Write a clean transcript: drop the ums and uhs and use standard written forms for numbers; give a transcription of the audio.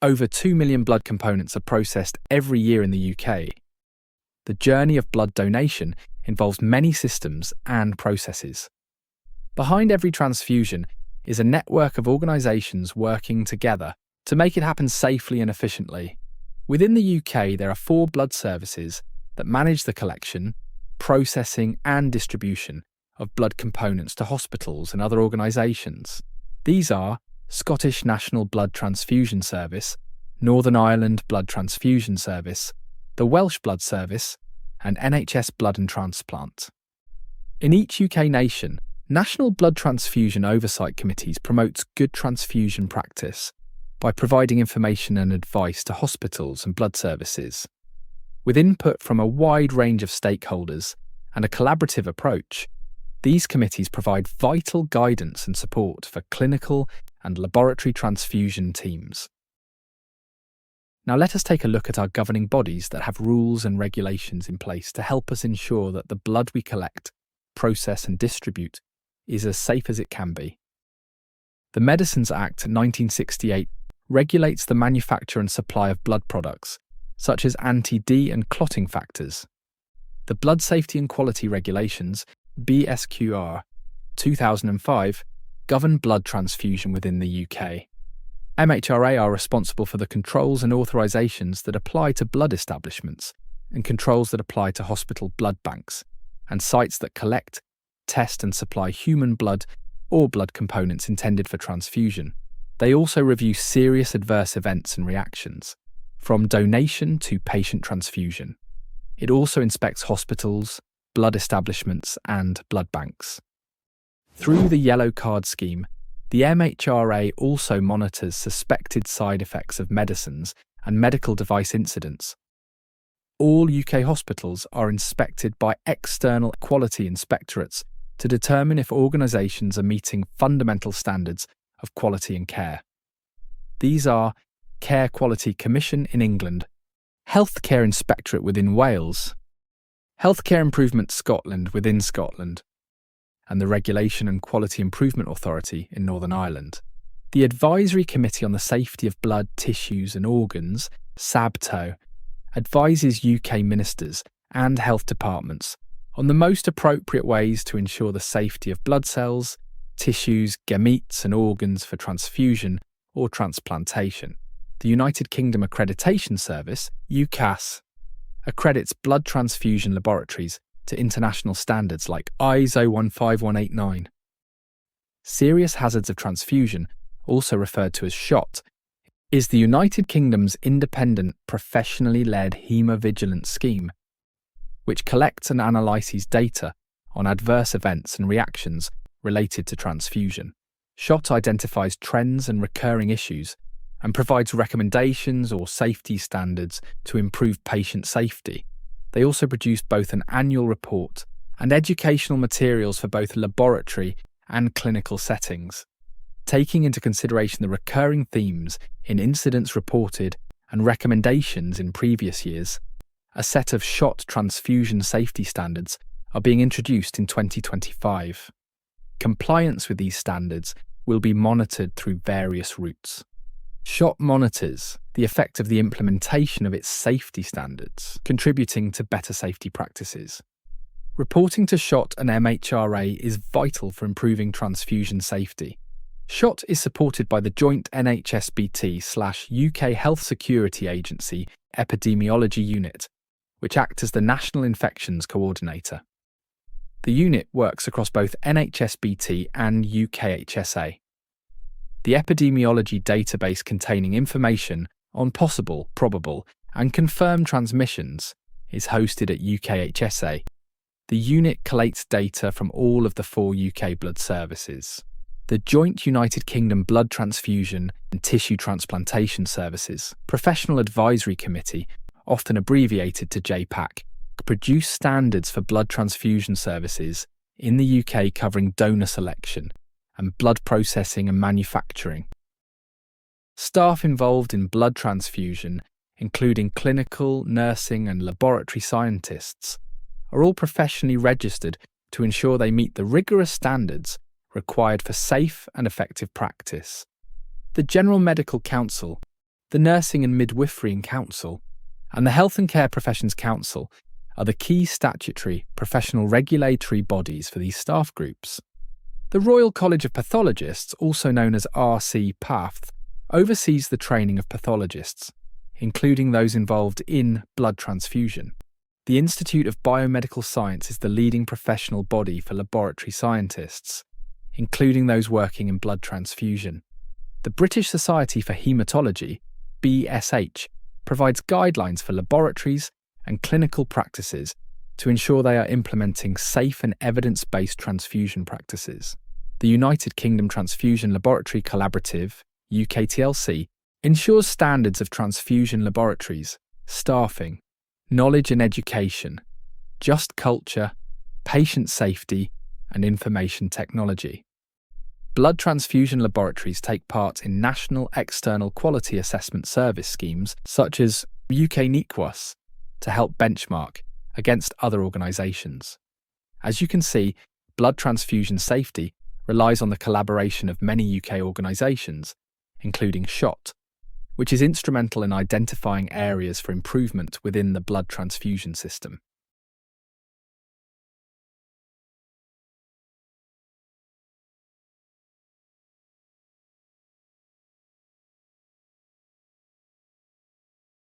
Over 2 million blood components are processed every year in the UK. The journey of blood donation involves many systems and processes. Behind every transfusion is a network of organisations working together to make it happen safely and efficiently. Within the UK, there are 4 blood services that manage the collection, processing and distribution of blood components to hospitals and other organisations. These are Scottish National Blood Transfusion Service, Northern Ireland Blood Transfusion Service, the Welsh Blood Service, and NHS Blood and Transplant. In each UK nation, national blood transfusion oversight committees promote good transfusion practice by providing information and advice to hospitals and blood services. With input from a wide range of stakeholders and a collaborative approach, these committees provide vital guidance and support for clinical and laboratory transfusion teams. Now let us take a look at our governing bodies that have rules and regulations in place to help us ensure that the blood we collect, process and distribute is as safe as it can be. The Medicines Act 1968 regulates the manufacture and supply of blood products, such as anti-D and clotting factors. The Blood Safety and Quality Regulations, BSQR, 2005, govern blood transfusion within the UK. MHRA are responsible for the controls and authorisations that apply to blood establishments and controls that apply to hospital blood banks and sites that collect, test and supply human blood or blood components intended for transfusion. They also review serious adverse events and reactions, from donation to patient transfusion. It also inspects hospitals, blood establishments and blood banks. Through the Yellow Card scheme, the MHRA also monitors suspected side effects of medicines and medical device incidents. All UK hospitals are inspected by external quality inspectorates to determine if organisations are meeting fundamental standards of quality and care. These are Care Quality Commission in England, Healthcare Inspectorate within Wales, Healthcare Improvement Scotland within Scotland, and the Regulation and Quality Improvement Authority in Northern Ireland. The Advisory Committee on the Safety of Blood, Tissues and Organs, SABTO, advises UK ministers and health departments on the most appropriate ways to ensure the safety of blood cells, tissues, gametes and organs for transfusion or transplantation. The United Kingdom Accreditation Service, UKAS, accredits blood transfusion laboratories to international standards like ISO 15189. Serious hazards of transfusion, also referred to as SHOT, is the United Kingdom's independent, professionally led haemovigilance scheme, which collects and analyses data on adverse events and reactions related to transfusion. SHOT identifies trends and recurring issues and provides recommendations or safety standards to improve patient safety. They also produce both an annual report and educational materials for both laboratory and clinical settings, taking into consideration the recurring themes in incidents reported and recommendations in previous years. A set of SHOT transfusion safety standards are being introduced in 2025. Compliance with these standards will be monitored through various routes. SHOT monitors the effect of the implementation of its safety standards, contributing to better safety practices. Reporting to SHOT and MHRA is vital for improving transfusion safety. SHOT is supported by the joint NHSBT/UK Health Security Agency Epidemiology Unit, which acts as the National Infections Coordinator. The unit works across both NHSBT and UKHSA. The epidemiology database containing information on possible, probable, and confirmed transmissions is hosted at UKHSA. The unit collates data from all of the 4 UK blood services. The Joint United Kingdom Blood Transfusion and Tissue Transplantation Services Professional Advisory Committee, often abbreviated to JPAC, produce standards for blood transfusion services in the UK covering donor selection and blood processing and manufacturing. Staff involved in blood transfusion, including clinical, nursing and laboratory scientists, are all professionally registered to ensure they meet the rigorous standards required for safe and effective practice. The General Medical Council, The Nursing and Midwifery Council, and the Health and Care Professions Council are the key statutory professional regulatory bodies for these staff groups. The Royal College of Pathologists, also known as RC-PAPH, oversees the training of pathologists, including those involved in blood transfusion. The Institute of Biomedical Science is the leading professional body for laboratory scientists, including those working in blood transfusion. The British Society for Haematology, BSH, provides guidelines for laboratories and clinical practices to ensure they are implementing safe and evidence-based transfusion practices. The United Kingdom Transfusion Laboratory Collaborative, UKTLC, ensures standards of transfusion laboratories, staffing, knowledge and education, just culture, patient safety, and information technology. Blood transfusion laboratories take part in national external quality assessment service schemes such as UK NEQUAS to help benchmark against other organisations. As you can see, blood transfusion safety relies on the collaboration of many UK organisations, including SHOT, which is instrumental in identifying areas for improvement within the blood transfusion system.